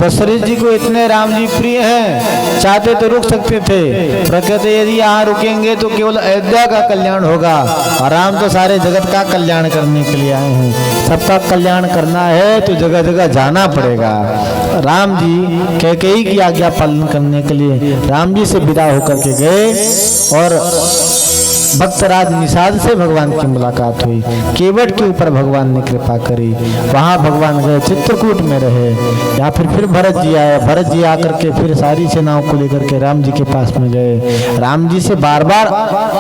दशरथ जी को इतने राम जी प्रिय हैं, चाहते तो रुक सकते थे, पर कहते यदि यहाँ रुकेंगे तो केवल अयोध्या का कल्याण होगा, और राम तो सारे जगत का कल्याण करने के लिए आए हैं। सबका कल्याण करना है तो जगह जगह जाना पड़ेगा। राम जी कैकेयी की आज्ञा पालन करने के लिए राम जी से विदा होकर के गए, और भक्तराज निषाद से भगवान की मुलाकात हुई। केवट के ऊपर भगवान ने कृपा करी, वहां भगवान गए, चित्रकूट में रहे। या फिर भरत जी आए, भरत जी आकर के फिर सारी सेनाओं को लेकर के राम जी के पास में गए। राम जी से बार बार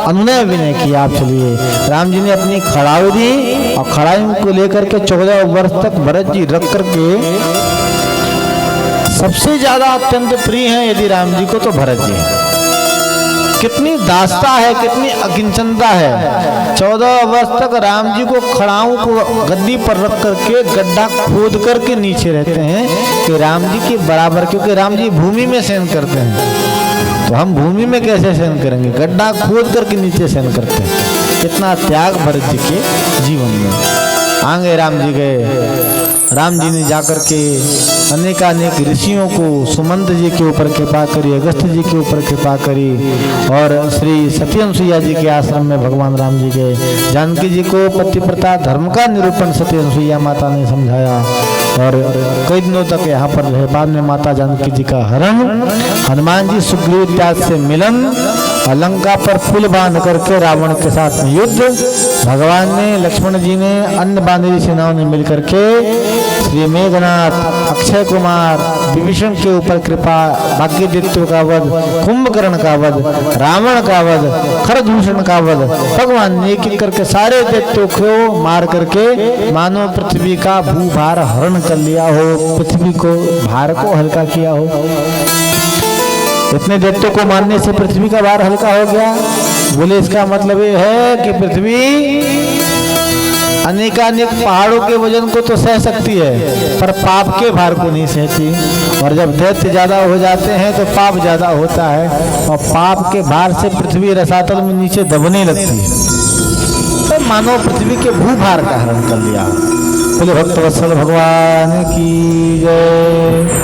अनुनय विनय किया, आप चलिए। राम जी ने अपनी खड़ाई दी, और खड़ाई को लेकर के 14 वर्ष तक भरत जी रख करके सबसे ज्यादा अत्यंत प्रिय हैं यदि राम जी को तो भरत जी। कितनी दास्ता है, कितनी अकिंचनता है। 14 वर्ष तक राम जी को खड़ाऊ को गद्दी पर रख करके गड्ढा खोद करके नीचे रहते हैं कि राम जी के बराबर, क्योंकि राम जी भूमि में शयन करते हैं, तो हम भूमि में कैसे शयन करेंगे, गड्ढा खोद करके नीचे शयन करते हैं। कितना त्याग भरत जी के जीवन में। आगे राम जी गए, राम जी ने जाकर के अनेकानेक ऋषियों को, सुमंत जी के ऊपर कृपा करी, अगस्त्य जी के ऊपर कृपा करी, और श्री सत्यनुसुईया जी के आश्रम में भगवान राम जी गए। जानकी जी को पतिव्रता धर्म का निरूपण सत्यनुसुईया माता ने समझाया, और कई दिनों तक यहाँ पर रहे। बाद में माता जानकी जी का हरण, हनुमान जी सुग्रीव इत्यादि से मिलन, लंका पर पुल बांध करके रावण के साथ युद्ध, भगवान ने, लक्ष्मण जी ने, अन्य बांधवी सेनाओं ने मिलकर के श्री मेघनाथ, अक्षय कुमार, विभीषण के ऊपर कृपा, भाग्यदित्य का वध, कुंभकर्ण का वध, रावण का वध, खरदूषण का वध, भगवान ने एक एक करके सारे दैत्यों को मार करके मानो पृथ्वी का भूभार हरण कर लिया हो, पृथ्वी को भार को हल्का किया हो। इतने दैत्यों को मारने से पृथ्वी का भार हल्का हो गया। बोले इसका मतलब ये है कि पृथ्वी अनेकानेक पहाड़ों के वजन को तो सह सकती है, पर पाप के भार को नहीं सहती। और जब दैत्य ज्यादा हो जाते हैं तो पाप ज्यादा होता है, और पाप के भार से पृथ्वी रसातल में नीचे दबने लगती है। तो मानो पृथ्वी के भूभार का हरण कर लिया। बोले भक्तवत्सल भगवान की जय।